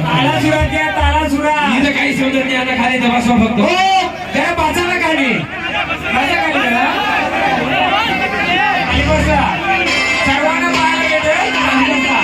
तालासुरा द्या, तालासुरा. इथं काही समजत नाही आता, खाली इथं बसवा फक्त. हो त्याला बाजाला खाली माझ्या खाली त्याला खाली बसा. सर्वांना पाहायला भेटेल खाली बसा.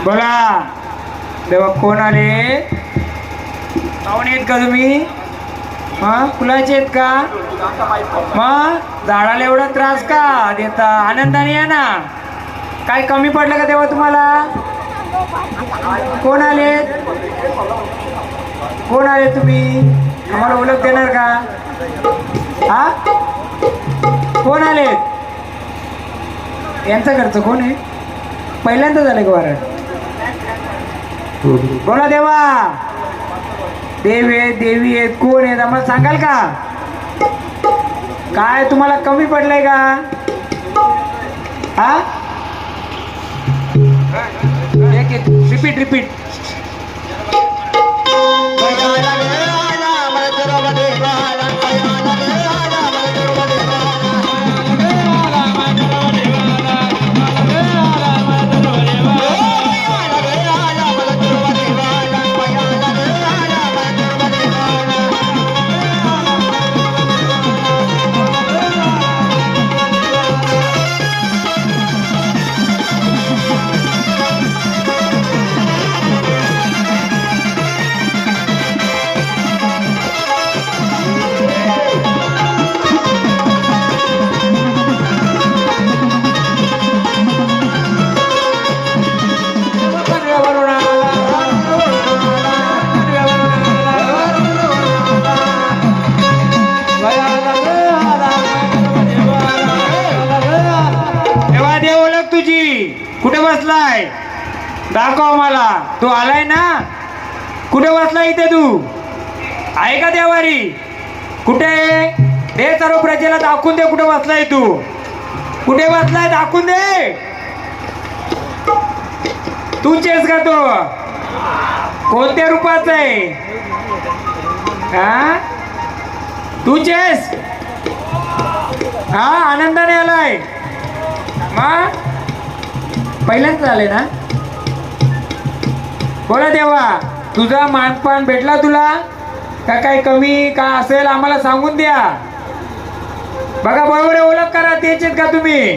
बोला देवा कोण आले? पाहुणे आहेत का तुम्ही? फुलाचे आहेत का? मग झाडाला एवढा त्रास का देता? आनंदाने या ना. काय कमी पडलं का तेव्हा तुम्हाला? कोण आले? कोण आले तुम्ही? आम्हाला ओळख देणार का? हा कोण आले? यांचा घरचं कोण आहे? पहिल्यांदा झालं का वारं? बोला देवा. देव आहेत, देवी आहेत, कोण आहेत आम्हाला सांगाल का? काय तुम्हाला कमी पडलंय का? हा रिपीट रिपीट. कुठे बसलाय? दाखव मला. तू आलाय ना? कुठे बसलाय इथे? तू आहे का देवारी? कुठे? दे सर्व प्रजेला दाखवून दे कुठे बसलाय तू. कुठे बसलाय दाखवून दे. तूचेस का तो? कोणत्या रूपाचा आहे? हा तूचेस? हा आनंदाने आलाय. मग पहिल्यांदा झाले ना? बोला देवा तुझा मानपान भेटला तुला का? काय कमी का असेल आम्हाला सांगून द्या. बघा बरोबर आहे, ओळख करा. तेच आहेत का तुम्ही?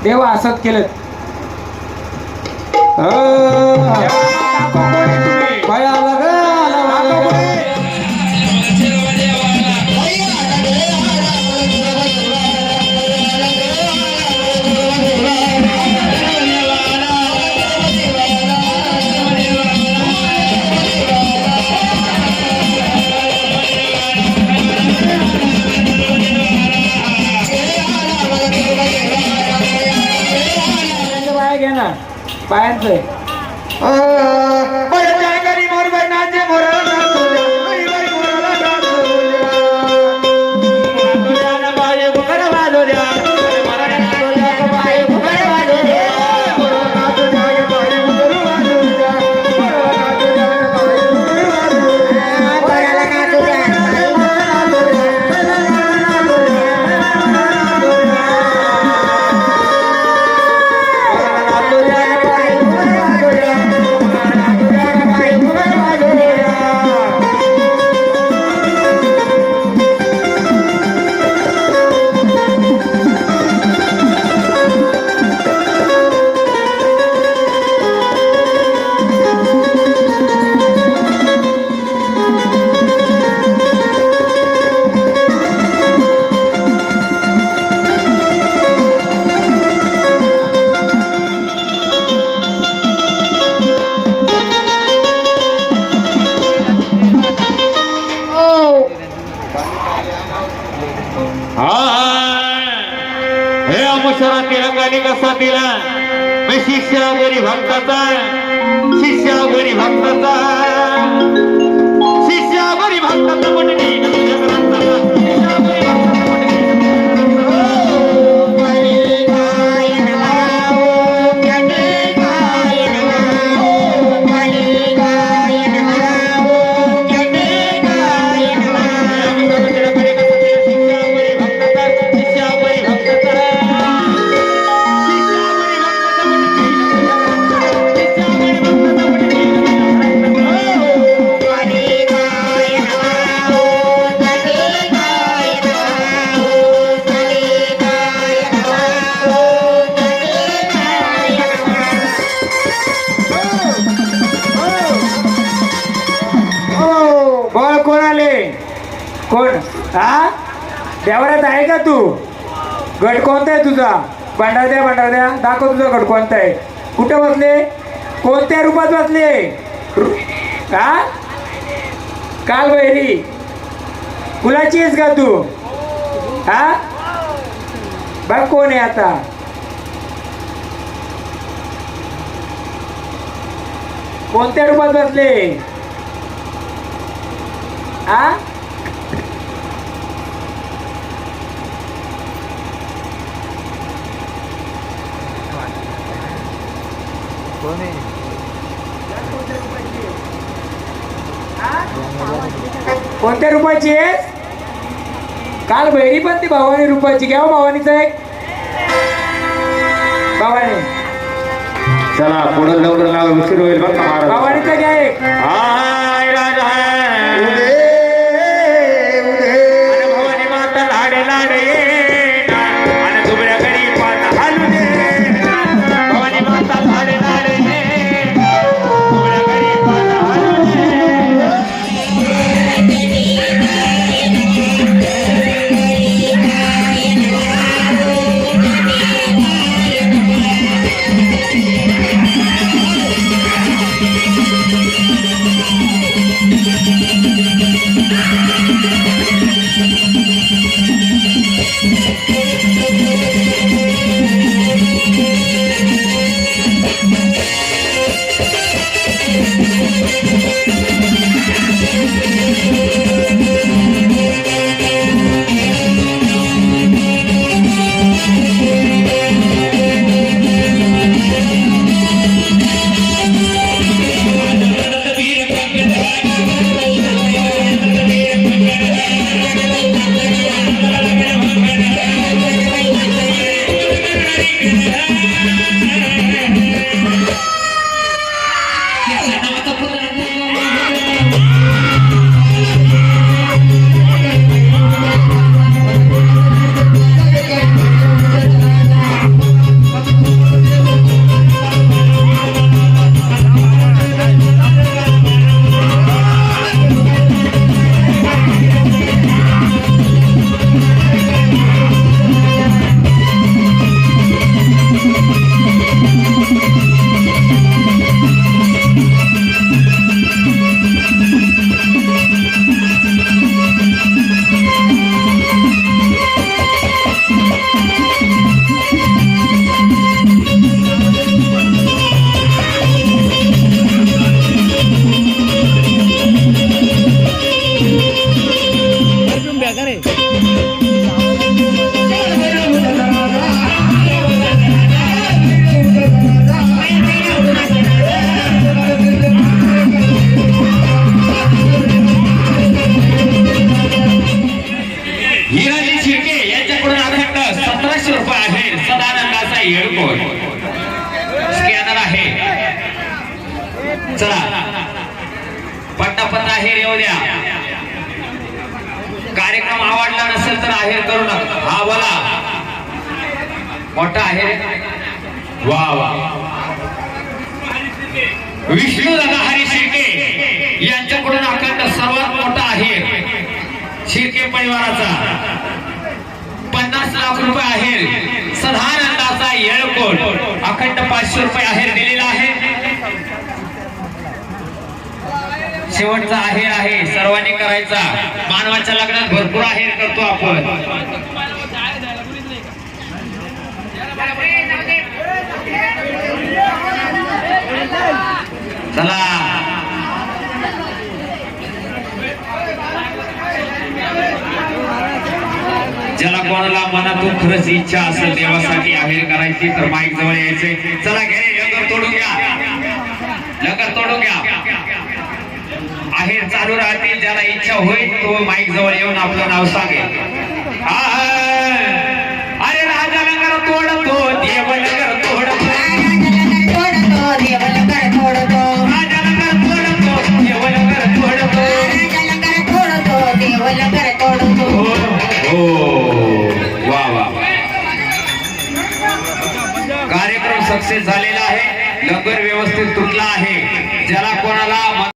देवा असंच केलं. पायांचं इशारा तिरंगाने कसा दिला मी शिष्या गरी भक्ताचा शिष्या गरी भक्ताचा शिष्या गरी भक्ताचा मंडळी कोण हा देवरात आहे का तू गट कोणता आहे तुझा भंडार द्या दाखव तुझा गट कोणता आहे कुठे बसले कोणत्या रूपात बसले हा काल बहिरी कुणाची आहेस का तू हा बघ कोण आहे आता कोणत्या रूपात बसले हा कोणत्या रूपाची आहे काल बहिरी पण ती भवानी रूपाची घ्या भवानीचा एक भवानी चला पुढे लवकर नाव उशीर होईल बघ महाराज भवानीचा घ्या एक हाय राजा भवानी माता लाडे लाडे आणि दुबळ्या घरी पाता हालू दे भवानी माता लाडे लाडे दुबळ्या घरी पाता हालू दे कार्यक्रम आवडला नसेल तर आहेर करू नका हा बोला मोठा आहे वा वा विष्णू दादा हरी शिर्के यांच्याकडून अखंड सर्वात मोठा आहे शिर्के परिवाराचा 50 लाख रुपये आहेर सदानंदाचा येळकोट अखंड 500 रुपये आहेर दिलेला आहे शेवटचा आहेर आहे सर्वांनी करायचा मानवाच्या लग्नात भरपूर आहेर करतो आपण चला ज्याला कोणाला मनातून खरंच इच्छा असेल देवासाठी आहेर करायची तर माईक जवळ यायचे. चला घे लंगर तोडून घ्या, लंगर तोडून घ्या. आहेर चालू राहतील. ज्याला इच्छा होईल तो माईक जवळ येऊन आपलं नाव सांगेल. अरे राजा लंगर तोडतो, देव लंगर तोडतो, देव लंगर तोडतो, राजा लंगर तोडतो, देव लंगर तोडतो, लंगर तोडतो, देव लंगर तोडतो. हो वा वा. कार्यक्रम सक्सेस झालेला आहे. लंगर व्यवस्थित तुटला आहे. ज्याला कोणाला